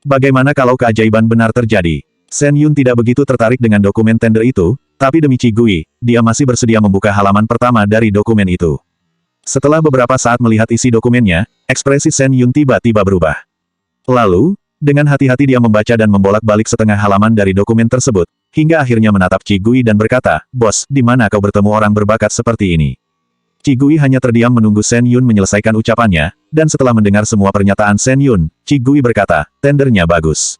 Bagaimana kalau keajaiban benar terjadi? Shen Yun tidak begitu tertarik dengan dokumen tender itu, tapi demi Qi Gui, dia masih bersedia membuka halaman pertama dari dokumen itu. Setelah beberapa saat melihat isi dokumennya, ekspresi Shen Yun tiba-tiba berubah. Lalu, dengan hati-hati dia membaca dan membolak-balik setengah halaman dari dokumen tersebut, hingga akhirnya menatap Qi Gui dan berkata, "Bos, di mana kau bertemu orang berbakat seperti ini?" Qi Gui hanya terdiam menunggu Shen Yun menyelesaikan ucapannya, dan setelah mendengar semua pernyataan Shen Yun, Qi Gui berkata, "Tendernya bagus."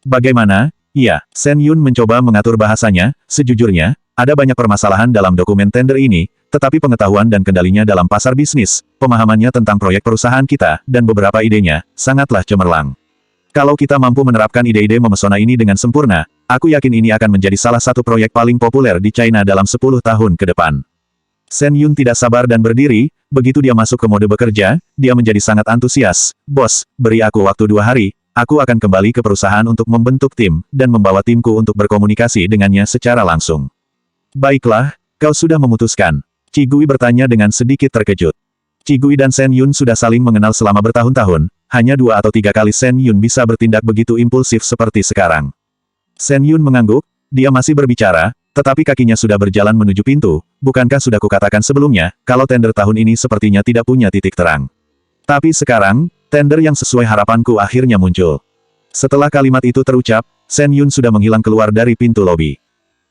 "Bagaimana?" "Iya." Shen Yun mencoba mengatur bahasanya, "Sejujurnya, ada banyak permasalahan dalam dokumen tender ini, tetapi pengetahuan dan kendalinya dalam pasar bisnis, pemahamannya tentang proyek perusahaan kita, dan beberapa idenya, sangatlah cemerlang. Kalau kita mampu menerapkan ide-ide memesona ini dengan sempurna, aku yakin ini akan menjadi salah satu proyek paling populer di China dalam 10 tahun ke depan." Shen Yun tidak sabar dan berdiri, begitu dia masuk ke mode bekerja, dia menjadi sangat antusias. "Bos, beri aku waktu 2 hari, aku akan kembali ke perusahaan untuk membentuk tim, dan membawa timku untuk berkomunikasi dengannya secara langsung." "Baiklah, kau sudah memutuskan?" Qi Gui bertanya dengan sedikit terkejut. Qi Gui dan Shen Yun sudah saling mengenal selama bertahun-tahun, hanya 2 atau 3 kali Shen Yun bisa bertindak begitu impulsif seperti sekarang. Shen Yun mengangguk, dia masih berbicara, tetapi kakinya sudah berjalan menuju pintu. "Bukankah sudah kukatakan sebelumnya, kalau tender tahun ini sepertinya tidak punya titik terang. Tapi sekarang, tender yang sesuai harapanku akhirnya muncul." Setelah kalimat itu terucap, Shen Yun sudah menghilang keluar dari pintu lobi.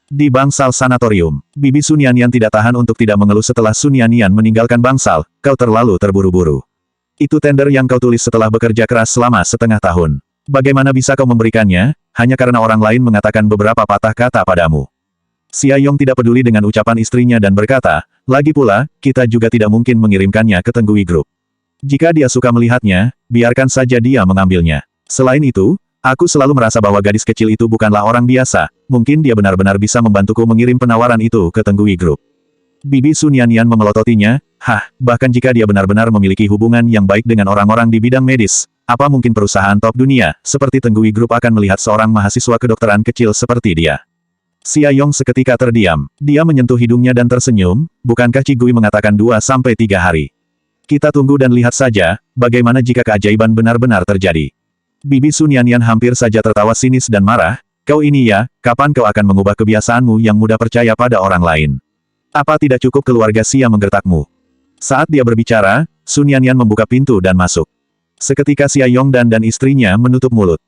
Di bangsal sanatorium, Bibi Sun Yanyan tidak tahan untuk tidak mengeluh setelah Sun Yanyan meninggalkan bangsal. "Kau terlalu terburu-buru. Itu tender yang kau tulis setelah bekerja keras selama setengah tahun. Bagaimana bisa kau memberikannya, hanya karena orang lain mengatakan beberapa patah kata padamu?" Xia Yong tidak peduli dengan ucapan istrinya dan berkata, "Lagi pula, kita juga tidak mungkin mengirimkannya ke Tenggui Group. Jika dia suka melihatnya, biarkan saja dia mengambilnya. Selain itu, aku selalu merasa bahwa gadis kecil itu bukanlah orang biasa, mungkin dia benar-benar bisa membantuku mengirim penawaran itu ke Tenggui Group." Bibi Sun Yanyan memelototinya, bahkan jika dia benar-benar memiliki hubungan yang baik dengan orang-orang di bidang medis, apa mungkin perusahaan top dunia, seperti Tenggui Group akan melihat seorang mahasiswa kedokteran kecil seperti dia?" Xia Yong seketika terdiam. Dia menyentuh hidungnya dan tersenyum, "Bukankah Qi Gui mengatakan 2-3 hari? Kita tunggu dan lihat saja, bagaimana jika keajaiban benar-benar terjadi." Bibi Sun Yanyan hampir saja tertawa sinis dan marah, "Kau ini ya, kapan kau akan mengubah kebiasaanmu yang mudah percaya pada orang lain? Apa tidak cukup keluarga Xia menggertakmu?" Saat dia berbicara, Sun Yanyan membuka pintu dan masuk. Seketika Xia Yong dan istrinya menutup mulut.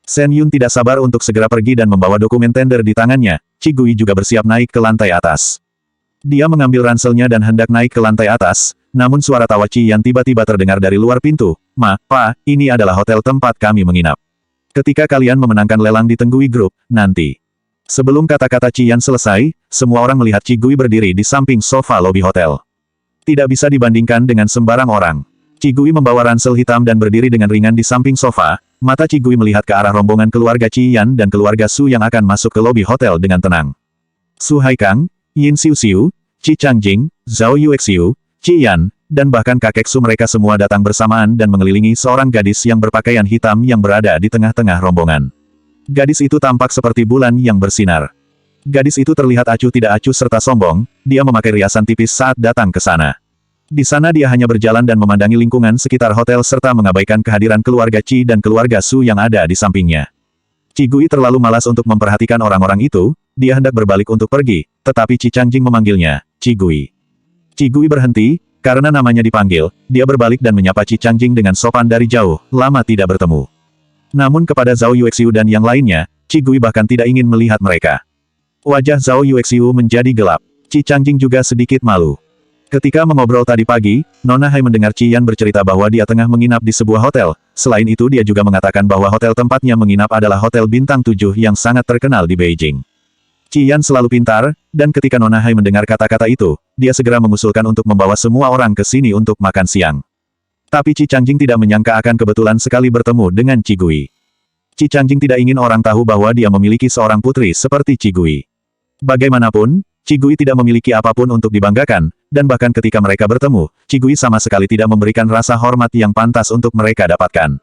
Shen Yun tidak sabar untuk segera pergi dan membawa dokumen tender di tangannya. Qi Gui juga bersiap naik ke lantai atas. Dia mengambil ranselnya dan hendak naik ke lantai atas, namun suara tawa Qi Yan tiba-tiba terdengar dari luar pintu. "Pa, ini adalah hotel tempat kami menginap. Ketika kalian memenangkan lelang di Tenggui Group, nanti." Sebelum kata-kata Qi Yan selesai, semua orang melihat Qi Gui berdiri di samping sofa lobi hotel. Tidak bisa dibandingkan dengan sembarang orang. Qi Gui membawa ransel hitam dan berdiri dengan ringan di samping sofa. Mata Qi Gui melihat ke arah rombongan keluarga Qi Yan dan keluarga Su yang akan masuk ke lobi hotel dengan tenang. Su Haikang, Yin Xiu Xiu, Qi Changjing, Zhao Yuexiu, Qi Yan, dan bahkan kakek Su mereka semua datang bersamaan dan mengelilingi seorang gadis yang berpakaian hitam yang berada di tengah-tengah rombongan. Gadis itu tampak seperti bulan yang bersinar. Gadis itu terlihat acuh tidak acuh serta sombong, dia memakai riasan tipis saat datang ke sana. Di sana dia hanya berjalan dan memandangi lingkungan sekitar hotel serta mengabaikan kehadiran keluarga Qi dan keluarga Su yang ada di sampingnya. Qi Gui terlalu malas untuk memperhatikan orang-orang itu, dia hendak berbalik untuk pergi, tetapi Qi Changjing memanggilnya, "Qi Gui." Qi Gui berhenti, karena namanya dipanggil, dia berbalik dan menyapa Qi Changjing dengan sopan dari jauh, lama tidak bertemu. Namun kepada Zhao Yuexiu dan yang lainnya, Qi Gui bahkan tidak ingin melihat mereka. Wajah Zhao Yuexiu menjadi gelap. Qi Changjing juga sedikit malu. Ketika mengobrol tadi pagi, Nona Hai mendengar Qi Yan bercerita bahwa dia tengah menginap di sebuah hotel. Selain itu dia juga mengatakan bahwa hotel tempatnya menginap adalah Hotel Bintang 7 yang sangat terkenal di Beijing. Qi Yan selalu pintar, dan ketika Nona Hai mendengar kata-kata itu, dia segera mengusulkan untuk membawa semua orang ke sini untuk makan siang. Tapi Qi Changjing tidak menyangka akan kebetulan sekali bertemu dengan Qi Gui. Qi Changjing tidak ingin orang tahu bahwa dia memiliki seorang putri seperti Qi Gui. Bagaimanapun, Qi Gui tidak memiliki apapun untuk dibanggakan, dan bahkan ketika mereka bertemu, Qi Gui sama sekali tidak memberikan rasa hormat yang pantas untuk mereka dapatkan.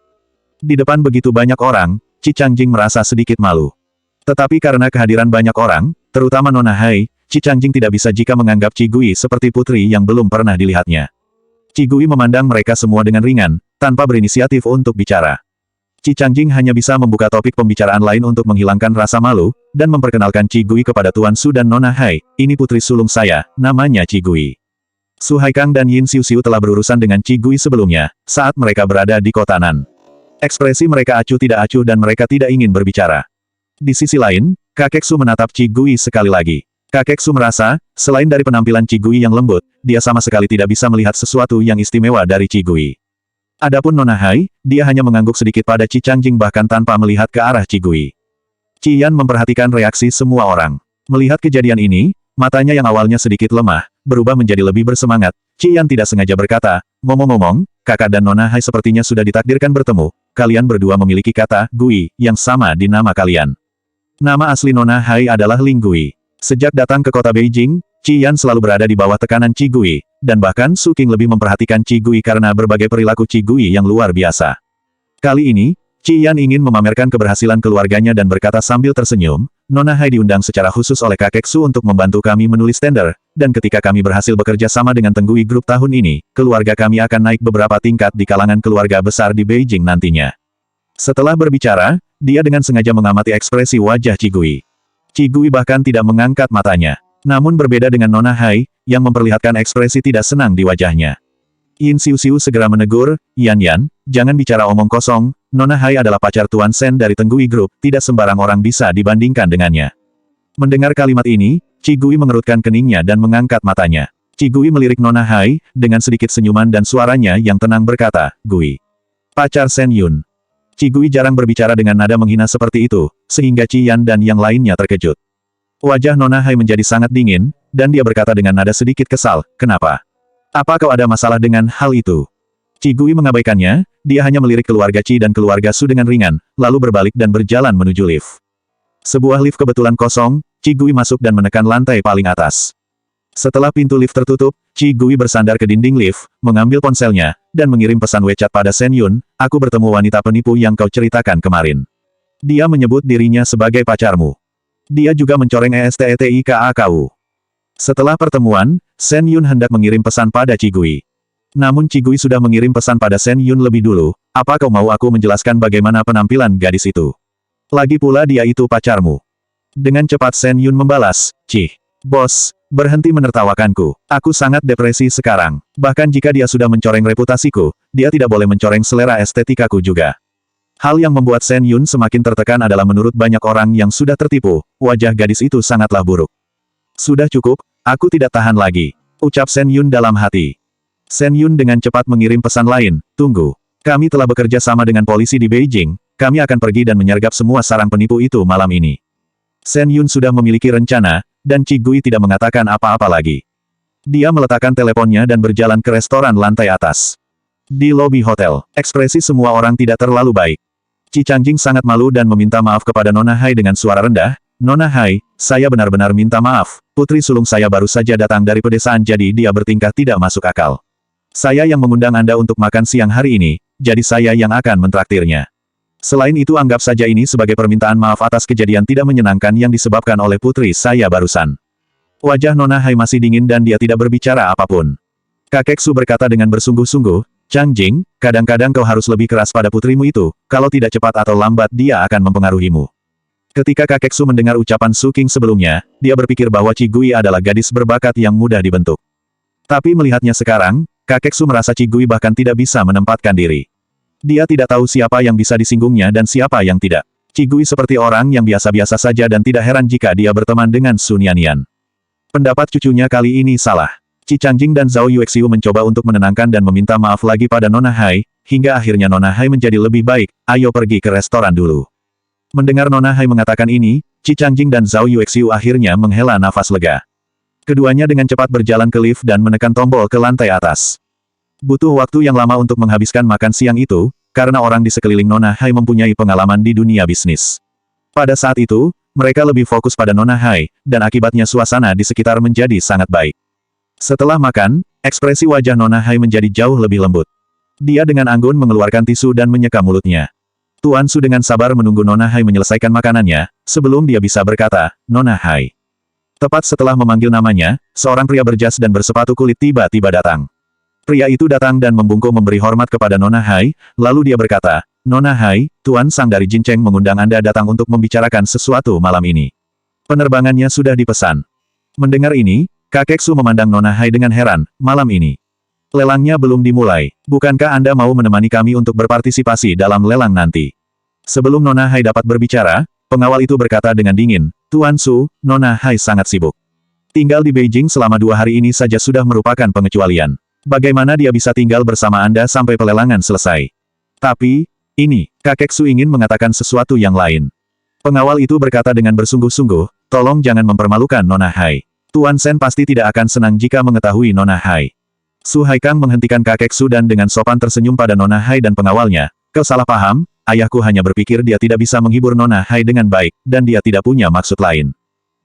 Di depan begitu banyak orang, Qi Changjing merasa sedikit malu. Tetapi karena kehadiran banyak orang, terutama Nona Hai, Qi Changjing tidak bisa jika menganggap Qi Gui seperti putri yang belum pernah dilihatnya. Qi Gui memandang mereka semua dengan ringan, tanpa berinisiatif untuk bicara. Qi Changjing hanya bisa membuka topik pembicaraan lain untuk menghilangkan rasa malu, dan memperkenalkan Qi Gui kepada Tuan Su dan Nona Hai. Ini putri sulung saya, namanya Qi Gui. Su Haikang dan Yin Xiu Xiu telah berurusan dengan Qi Gui sebelumnya, saat mereka berada di kota Nan. Ekspresi mereka acuh tidak acuh dan mereka tidak ingin berbicara. Di sisi lain, kakek Su menatap Qi Gui sekali lagi. Kakek Su merasa, selain dari penampilan Qi Gui yang lembut, dia sama sekali tidak bisa melihat sesuatu yang istimewa dari Qi Gui. Adapun Nona Hai, dia hanya mengangguk sedikit pada Qi Changjing bahkan tanpa melihat ke arah Qi Gui. Qi Yan memperhatikan reaksi semua orang. Melihat kejadian ini, matanya yang awalnya sedikit lemah, berubah menjadi lebih bersemangat. Qi Yan tidak sengaja berkata, ngomong-ngomong, kakak dan Nona Hai sepertinya sudah ditakdirkan bertemu. Kalian berdua memiliki kata, Gui, yang sama di nama kalian. Nama asli Nona Hai adalah Ling Gui. Sejak datang ke kota Beijing, Qi Yan selalu berada di bawah tekanan Qi Gui, dan bahkan Su Qing lebih memperhatikan Qi Gui karena berbagai perilaku Qi Gui yang luar biasa. Kali ini, Qi Yan ingin memamerkan keberhasilan keluarganya dan berkata sambil tersenyum, Nona Hai diundang secara khusus oleh kakek Su untuk membantu kami menulis tender, dan ketika kami berhasil bekerja sama dengan Tenggui Group tahun ini, keluarga kami akan naik beberapa tingkat di kalangan keluarga besar di Beijing nantinya. Setelah berbicara, dia dengan sengaja mengamati ekspresi wajah Qi Gui. Qi Gui bahkan tidak mengangkat matanya. Namun berbeda dengan Nona Hai, yang memperlihatkan ekspresi tidak senang di wajahnya. Yin Xiu Xiu segera menegur, Yan, jangan bicara omong kosong, Nona Hai adalah pacar Tuan Sen dari Tenggui Group, tidak sembarang orang bisa dibandingkan dengannya. Mendengar kalimat ini, Qi Gui mengerutkan keningnya dan mengangkat matanya. Qi Gui melirik Nona Hai, dengan sedikit senyuman dan suaranya yang tenang berkata, Gui. Pacar Sen Yun. Qi Gui jarang berbicara dengan nada menghina seperti itu, sehingga Qi Yan dan yang lainnya terkejut. Wajah Nona Hai menjadi sangat dingin, dan dia berkata dengan nada sedikit kesal, kenapa? Apa kau ada masalah dengan hal itu? Qi Gui mengabaikannya, dia hanya melirik keluarga Qi dan keluarga Su dengan ringan, lalu berbalik dan berjalan menuju lift. Sebuah lift kebetulan kosong, Qi Gui masuk dan menekan lantai paling atas. Setelah pintu lift tertutup, Qi Gui bersandar ke dinding lift, mengambil ponselnya, dan mengirim pesan WeChat pada Sen Yun, aku bertemu wanita penipu yang kau ceritakan kemarin. Dia menyebut dirinya sebagai pacarmu. Dia juga mencoreng ESTETIKAKU. Setelah pertemuan, Sen Yun hendak mengirim pesan pada Qi Gui. Namun Qi Gui sudah mengirim pesan pada Sen Yun lebih dulu, apa kau mau aku menjelaskan bagaimana penampilan gadis itu? Lagi pula dia itu pacarmu. Dengan cepat Sen Yun membalas, Bos, berhenti menertawakanku. Aku sangat depresi sekarang. Bahkan jika dia sudah mencoreng reputasiku, dia tidak boleh mencoreng selera estetikaku juga. Hal yang membuat Sen Yun semakin tertekan adalah menurut banyak orang yang sudah tertipu, wajah gadis itu sangatlah buruk. Sudah cukup, aku tidak tahan lagi, ucap Sen Yun dalam hati. Sen Yun dengan cepat mengirim pesan lain, tunggu. Kami telah bekerja sama dengan polisi di Beijing, kami akan pergi dan menyergap semua sarang penipu itu malam ini. Sen Yun sudah memiliki rencana, dan Qi Gui tidak mengatakan apa-apa lagi. Dia meletakkan teleponnya dan berjalan ke restoran lantai atas. Di lobi hotel, ekspresi semua orang tidak terlalu baik. Qi Changjing sangat malu dan meminta maaf kepada Nona Hai dengan suara rendah, Nona Hai, saya benar-benar minta maaf, putri sulung saya baru saja datang dari pedesaan jadi dia bertingkah tidak masuk akal. Saya yang mengundang Anda untuk makan siang hari ini, jadi saya yang akan mentraktirnya. Selain itu anggap saja ini sebagai permintaan maaf atas kejadian tidak menyenangkan yang disebabkan oleh putri saya barusan. Wajah Nona Hai masih dingin dan dia tidak berbicara apapun. Kakek Su berkata dengan bersungguh-sungguh, Changjing, kadang-kadang kau harus lebih keras pada putrimu itu, kalau tidak cepat atau lambat dia akan mempengaruhimu. Ketika kakek Su mendengar ucapan Su Qing sebelumnya, dia berpikir bahwa Qi Gui adalah gadis berbakat yang mudah dibentuk. Tapi melihatnya sekarang, kakek Su merasa Qi Gui bahkan tidak bisa menempatkan diri. Dia tidak tahu siapa yang bisa disinggungnya dan siapa yang tidak. Qi Gui seperti orang yang biasa-biasa saja dan tidak heran jika dia berteman dengan Su Nianian. Pendapat cucunya kali ini salah. Qi Changjing dan Zhao Yuexiu mencoba untuk menenangkan dan meminta maaf lagi pada Nona Hai, hingga akhirnya Nona Hai menjadi lebih baik, ayo pergi ke restoran dulu. Mendengar Nona Hai mengatakan ini, Qi Changjing dan Zhao Yuexiu akhirnya menghela nafas lega. Keduanya dengan cepat berjalan ke lift dan menekan tombol ke lantai atas. Butuh waktu yang lama untuk menghabiskan makan siang itu, karena orang di sekeliling Nona Hai mempunyai pengalaman di dunia bisnis. Pada saat itu, mereka lebih fokus pada Nona Hai, dan akibatnya suasana di sekitar menjadi sangat baik. Setelah makan, ekspresi wajah Nona Hai menjadi jauh lebih lembut. Dia dengan anggun mengeluarkan tisu dan menyeka mulutnya. Tuan Su dengan sabar menunggu Nona Hai menyelesaikan makanannya, sebelum dia bisa berkata, Nona Hai. Tepat setelah memanggil namanya, seorang pria berjas dan bersepatu kulit tiba-tiba datang. Pria itu datang dan membungkuk memberi hormat kepada Nona Hai, lalu dia berkata, Nona Hai, Tuan Sang dari Jincheng mengundang Anda datang untuk membicarakan sesuatu malam ini. Penerbangannya sudah dipesan. Mendengar ini, kakek Su memandang Nona Hai dengan heran, malam ini. Lelangnya belum dimulai. Bukankah Anda mau menemani kami untuk berpartisipasi dalam lelang nanti? Sebelum Nona Hai dapat berbicara, pengawal itu berkata dengan dingin, Tuan Su, Nona Hai sangat sibuk. Tinggal di Beijing selama 2 hari ini saja sudah merupakan pengecualian. Bagaimana dia bisa tinggal bersama Anda sampai pelelangan selesai? Tapi, ini, kakek Su ingin mengatakan sesuatu yang lain. Pengawal itu berkata dengan bersungguh-sungguh, tolong jangan mempermalukan Nona Hai. Tuan Sen pasti tidak akan senang jika mengetahui Nona Hai. Su Haikang menghentikan kakek Su dan dengan sopan tersenyum pada Nona Hai dan pengawalnya. Kau salah paham, ayahku hanya berpikir dia tidak bisa menghibur Nona Hai dengan baik, dan dia tidak punya maksud lain.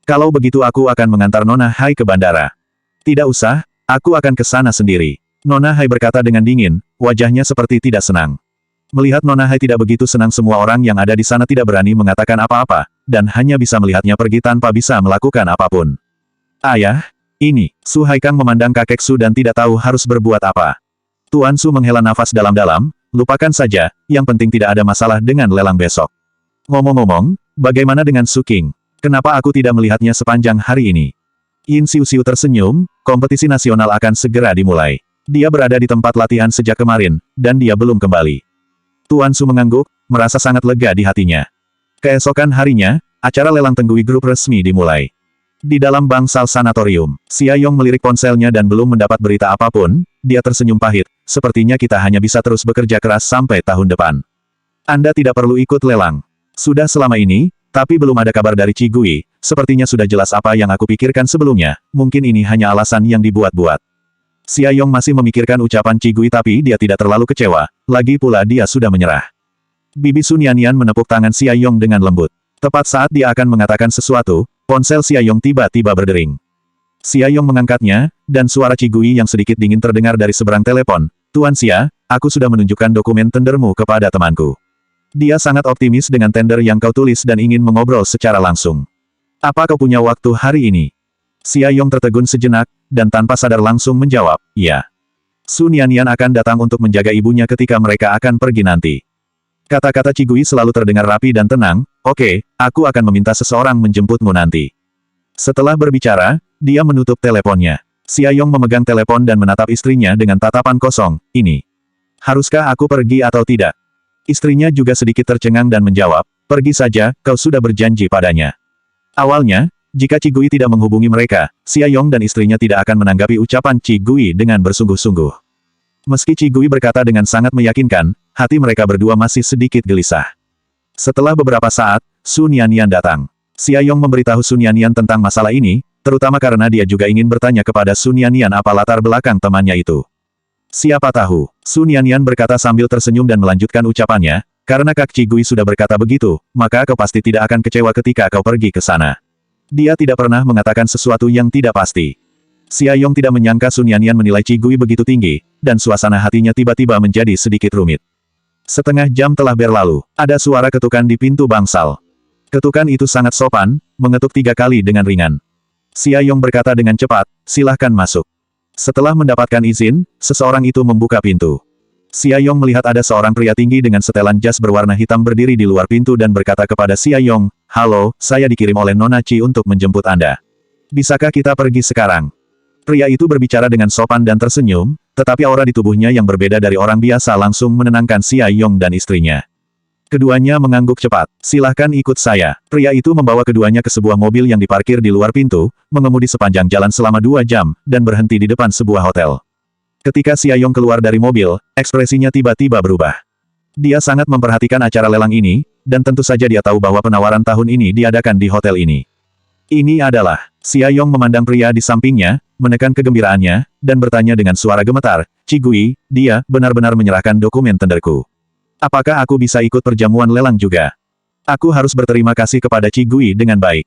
Kalau begitu aku akan mengantar Nona Hai ke bandara. Tidak usah, aku akan ke sana sendiri. Nona Hai berkata dengan dingin, wajahnya seperti tidak senang. Melihat Nona Hai tidak begitu senang, semua orang yang ada di sana tidak berani mengatakan apa-apa, dan hanya bisa melihatnya pergi tanpa bisa melakukan apapun. Ayah, ini, Su Haikang memandang kakek Su dan tidak tahu harus berbuat apa. Tuan Su menghela nafas dalam-dalam, lupakan saja, yang penting tidak ada masalah dengan lelang besok. Ngomong-ngomong, bagaimana dengan Su King? Kenapa aku tidak melihatnya sepanjang hari ini? Yin Xiu tersenyum, kompetisi nasional akan segera dimulai. Dia berada di tempat latihan sejak kemarin, dan dia belum kembali. Tuan Su mengangguk, merasa sangat lega di hatinya. Keesokan harinya, acara lelang Tenggui Grup resmi dimulai. Di dalam bangsal sanatorium, Xia Yong melirik ponselnya dan belum mendapat berita apapun, dia tersenyum pahit, sepertinya kita hanya bisa terus bekerja keras sampai tahun depan. Anda tidak perlu ikut lelang. Sudah selama ini, tapi belum ada kabar dari Qi Gui, sepertinya sudah jelas apa yang aku pikirkan sebelumnya, mungkin ini hanya alasan yang dibuat-buat. Xia Yong masih memikirkan ucapan Qi Gui tapi dia tidak terlalu kecewa, lagi pula dia sudah menyerah. Bibi Sun Yanyan menepuk tangan Xia Yong dengan lembut. Tepat saat dia akan mengatakan sesuatu, ponsel Xia Yong tiba-tiba berdering. Xia Yong mengangkatnya, dan suara Qi Gui yang sedikit dingin terdengar dari seberang telepon. Tuan Xia, aku sudah menunjukkan dokumen tendermu kepada temanku. Dia sangat optimis dengan tender yang kau tulis dan ingin mengobrol secara langsung. Apa kau punya waktu hari ini? Xia Yong tertegun sejenak, dan tanpa sadar langsung menjawab, iya. Sun Yanyan akan datang untuk menjaga ibunya ketika mereka akan pergi nanti. Kata-kata Qi Gui selalu terdengar rapi dan tenang, oke, aku akan meminta seseorang menjemputmu nanti. Setelah berbicara, dia menutup teleponnya. Xia Yong memegang telepon dan menatap istrinya dengan tatapan kosong, ini. Haruskah aku pergi atau tidak? Istrinya juga sedikit tercengang dan menjawab, pergi saja, kau sudah berjanji padanya. Awalnya, jika Qi Gui tidak menghubungi mereka, Xia Yong dan istrinya tidak akan menanggapi ucapan Qi Gui dengan bersungguh-sungguh. Meski Qi Gui berkata dengan sangat meyakinkan, hati mereka berdua masih sedikit gelisah. Setelah beberapa saat, Sun Yanyan datang. Xia Yong memberitahu Sun Yanyan tentang masalah ini, terutama karena dia juga ingin bertanya kepada Sun Yanyan apa latar belakang temannya itu. Siapa tahu, Sun Yanyan berkata sambil tersenyum dan melanjutkan ucapannya, karena Kak Qi Gui sudah berkata begitu, maka kau pasti tidak akan kecewa ketika kau pergi ke sana. Dia tidak pernah mengatakan sesuatu yang tidak pasti. Xia Yong tidak menyangka Sun Yanyan menilai Qi Gui begitu tinggi, dan suasana hatinya tiba-tiba menjadi sedikit rumit. Setengah jam telah berlalu, ada suara ketukan di pintu bangsal. Ketukan itu sangat sopan, mengetuk 3 kali dengan ringan. Xia Yong berkata dengan cepat, silahkan masuk. Setelah mendapatkan izin, seseorang itu membuka pintu. Xia Yong melihat ada seorang pria tinggi dengan setelan jas berwarna hitam berdiri di luar pintu dan berkata kepada Xia Yong, halo, saya dikirim oleh Nona Qi untuk menjemput Anda. Bisakah kita pergi sekarang? Pria itu berbicara dengan sopan dan tersenyum, tetapi aura di tubuhnya yang berbeda dari orang biasa langsung menenangkan Xia Yong dan istrinya. Keduanya mengangguk cepat. Silahkan ikut saya. Pria itu membawa keduanya ke sebuah mobil yang diparkir di luar pintu, mengemudi sepanjang jalan selama 2 jam, dan berhenti di depan sebuah hotel. Ketika Xia Yong keluar dari mobil, ekspresinya tiba-tiba berubah. Dia sangat memperhatikan acara lelang ini, dan tentu saja dia tahu bahwa penawaran tahun ini diadakan di hotel ini. Ini adalah, Xia Yong memandang pria di sampingnya, menekan kegembiraannya, dan bertanya dengan suara gemetar, Qi Gui, dia benar-benar menyerahkan dokumen tenderku. Apakah aku bisa ikut perjamuan lelang juga? Aku harus berterima kasih kepada Qi Gui dengan baik.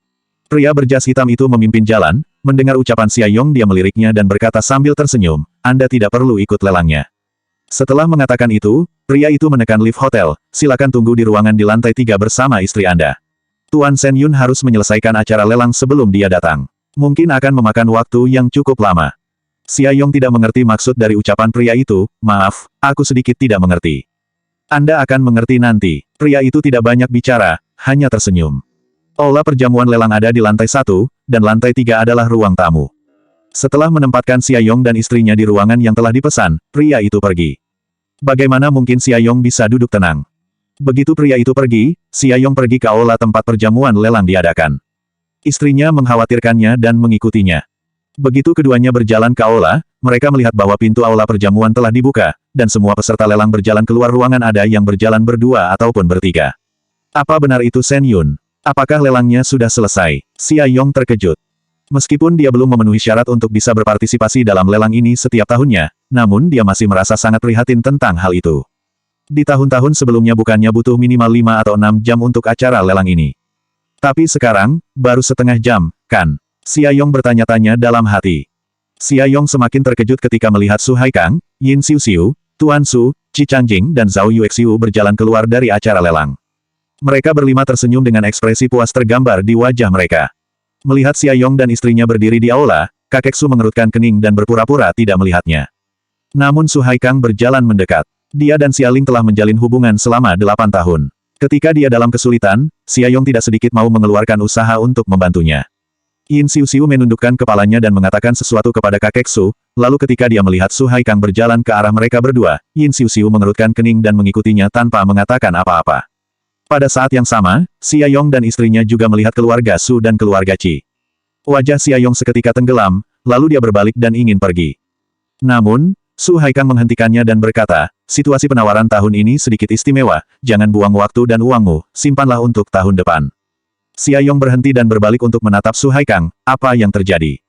Pria berjas hitam itu memimpin jalan, mendengar ucapan Xia Yong dia meliriknya dan berkata sambil tersenyum, Anda tidak perlu ikut lelangnya. Setelah mengatakan itu, pria itu menekan lift hotel, silakan tunggu di ruangan di lantai 3 bersama istri Anda. Tuan Sen Yun harus menyelesaikan acara lelang sebelum dia datang. Mungkin akan memakan waktu yang cukup lama. Xia Yong tidak mengerti maksud dari ucapan pria itu, maaf, aku sedikit tidak mengerti. Anda akan mengerti nanti. Pria itu tidak banyak bicara, hanya tersenyum. Aula perjamuan lelang ada di lantai 1, dan lantai 3 adalah ruang tamu. Setelah menempatkan Xia Yong dan istrinya di ruangan yang telah dipesan, pria itu pergi. Bagaimana mungkin Xia Yong bisa duduk tenang? Begitu pria itu pergi, Xia Yong pergi ke aula tempat perjamuan lelang diadakan. Istrinya mengkhawatirkannya dan mengikutinya. Begitu keduanya berjalan ke aula, mereka melihat bahwa pintu aula perjamuan telah dibuka, dan semua peserta lelang berjalan keluar ruangan, ada yang berjalan berdua ataupun bertiga. Apa benar itu Shen Yun? Apakah lelangnya sudah selesai? Xia Yong terkejut. Meskipun dia belum memenuhi syarat untuk bisa berpartisipasi dalam lelang ini setiap tahunnya, namun dia masih merasa sangat prihatin tentang hal itu. Di tahun-tahun sebelumnya bukannya butuh minimal 5 atau 6 jam untuk acara lelang ini. Tapi sekarang, baru setengah jam, kan? Xia Yong bertanya-tanya dalam hati. Xia Yong semakin terkejut ketika melihat Su Haikang, Yin Xiuxiu, Tuan Su, Qi Changjing dan Zhao Yuexiu berjalan keluar dari acara lelang. Mereka berlima tersenyum dengan ekspresi puas tergambar di wajah mereka. Melihat Xia Yong dan istrinya berdiri di aula, kakek Su mengerutkan kening dan berpura-pura tidak melihatnya. Namun Su Haikang berjalan mendekat. Dia dan Xia Ling telah menjalin hubungan selama 8 tahun. Ketika dia dalam kesulitan, Xia Yong tidak sedikit mau mengeluarkan usaha untuk membantunya. Yin Xiuxiu menundukkan kepalanya dan mengatakan sesuatu kepada kakek Su, lalu ketika dia melihat Su Haikang berjalan ke arah mereka berdua, Yin Xiuxiu mengerutkan kening dan mengikutinya tanpa mengatakan apa-apa. Pada saat yang sama, Xia Yong dan istrinya juga melihat keluarga Su dan keluarga Qi. Wajah Xia Yong seketika tenggelam, lalu dia berbalik dan ingin pergi. Namun, Su Haikang menghentikannya dan berkata, situasi penawaran tahun ini sedikit istimewa, jangan buang waktu dan uangmu, simpanlah untuk tahun depan. Xia Yong berhenti dan berbalik untuk menatap Su Haikang, apa yang terjadi?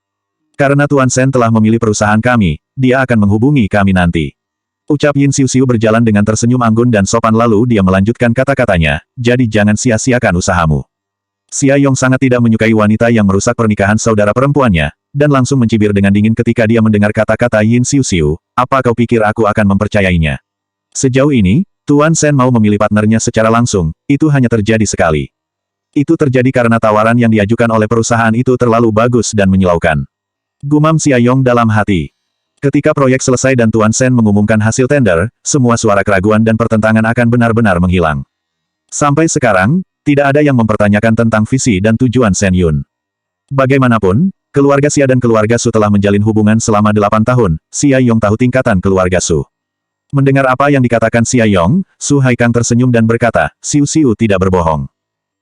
Karena Tuan Shen telah memilih perusahaan kami, dia akan menghubungi kami nanti. Ucap Yin Xiuxiu berjalan dengan tersenyum anggun dan sopan lalu dia melanjutkan kata-katanya, jadi jangan sia-siakan usahamu. Xia Yong sangat tidak menyukai wanita yang merusak pernikahan saudara perempuannya, dan langsung mencibir dengan dingin ketika dia mendengar kata-kata Yin Xiuxiu, apa kau pikir aku akan mempercayainya? Sejauh ini, Tuan Shen mau memilih partnernya secara langsung, itu hanya terjadi sekali. Itu terjadi karena tawaran yang diajukan oleh perusahaan itu terlalu bagus dan menyilaukan. Gumam Xia Yong dalam hati. Ketika proyek selesai dan Tuan Shen mengumumkan hasil tender, semua suara keraguan dan pertentangan akan benar-benar menghilang. Sampai sekarang, tidak ada yang mempertanyakan tentang visi dan tujuan Shen Yun. Bagaimanapun, keluarga Xia dan keluarga Su telah menjalin hubungan selama 8 tahun, Xia Yong tahu tingkatan keluarga Su. Mendengar apa yang dikatakan Xia Yong, Su Haikang tersenyum dan berkata, Xiu tidak berbohong.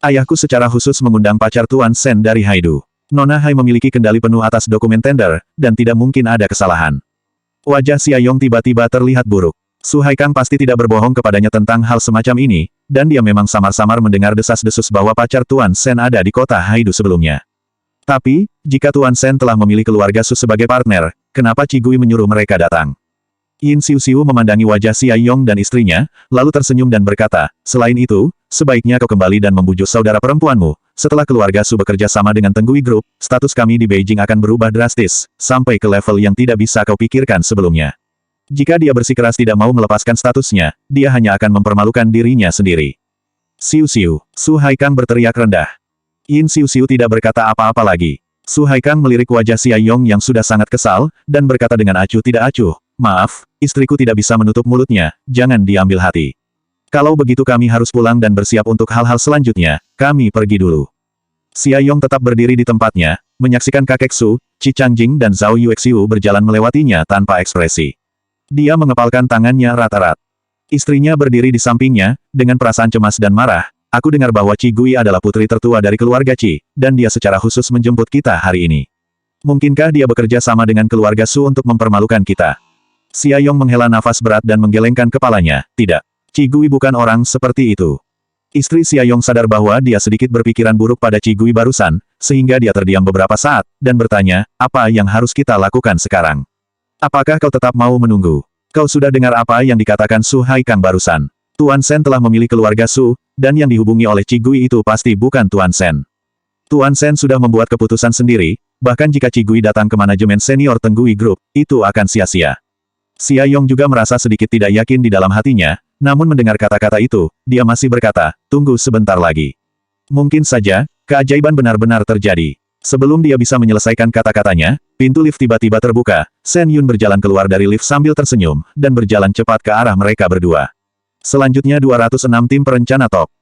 Ayahku secara khusus mengundang pacar Tuan Shen dari Haidu. Nona Hai memiliki kendali penuh atas dokumen tender, dan tidak mungkin ada kesalahan. Wajah Xia Yong tiba-tiba terlihat buruk. Su Haikang pasti tidak berbohong kepadanya tentang hal semacam ini, dan dia memang samar-samar mendengar desas-desus bahwa pacar Tuan Shen ada di kota Haidu sebelumnya. Tapi, jika Tuan Shen telah memilih keluarga Su sebagai partner, kenapa Qi Gui menyuruh mereka datang? Yin Xiuxiu memandangi wajah Xia Yong dan istrinya, lalu tersenyum dan berkata, selain itu, sebaiknya kau kembali dan membujuk saudara perempuanmu. Setelah keluarga Su bekerja sama dengan Tenggui Group, status kami di Beijing akan berubah drastis, sampai ke level yang tidak bisa kau pikirkan sebelumnya. Jika dia bersikeras tidak mau melepaskan statusnya, dia hanya akan mempermalukan dirinya sendiri. Xiuxiu, Su Haikang berteriak rendah. Yin Xiuxiu tidak berkata apa-apa lagi. Su Haikang melirik wajah Xia Yong yang sudah sangat kesal, dan berkata dengan acuh tidak acuh, maaf, istriku tidak bisa menutup mulutnya, jangan diambil hati. Kalau begitu kami harus pulang dan bersiap untuk hal-hal selanjutnya, kami pergi dulu. Xia Yong tetap berdiri di tempatnya, menyaksikan kakek Su, Qi Changjing dan Zhao Yuexiu berjalan melewatinya tanpa ekspresi. Dia mengepalkan tangannya rata-rata. Istrinya berdiri di sampingnya, dengan perasaan cemas dan marah, aku dengar bahwa Qi Gui adalah putri tertua dari keluarga Qi, dan dia secara khusus menjemput kita hari ini. Mungkinkah dia bekerja sama dengan keluarga Su untuk mempermalukan kita? Xia Yong menghela nafas berat dan menggelengkan kepalanya, tidak. Qi Gui bukan orang seperti itu. Istri Xia Yong sadar bahwa dia sedikit berpikiran buruk pada Qi Gui barusan, sehingga dia terdiam beberapa saat, dan bertanya, apa yang harus kita lakukan sekarang? Apakah kau tetap mau menunggu? Kau sudah dengar apa yang dikatakan Su Haikang barusan? Tuan Shen telah memilih keluarga Su, dan yang dihubungi oleh Qi Gui itu pasti bukan Tuan Shen. Tuan Shen sudah membuat keputusan sendiri, bahkan jika Qi Gui datang ke manajemen senior Tenggui Group, itu akan sia-sia. Xia Yong juga merasa sedikit tidak yakin di dalam hatinya, namun mendengar kata-kata itu, dia masih berkata, tunggu sebentar lagi. Mungkin saja, keajaiban benar-benar terjadi. Sebelum dia bisa menyelesaikan kata-katanya, pintu lift tiba-tiba terbuka, Shen Yun berjalan keluar dari lift sambil tersenyum, dan berjalan cepat ke arah mereka berdua. Selanjutnya 206 tim perencana top.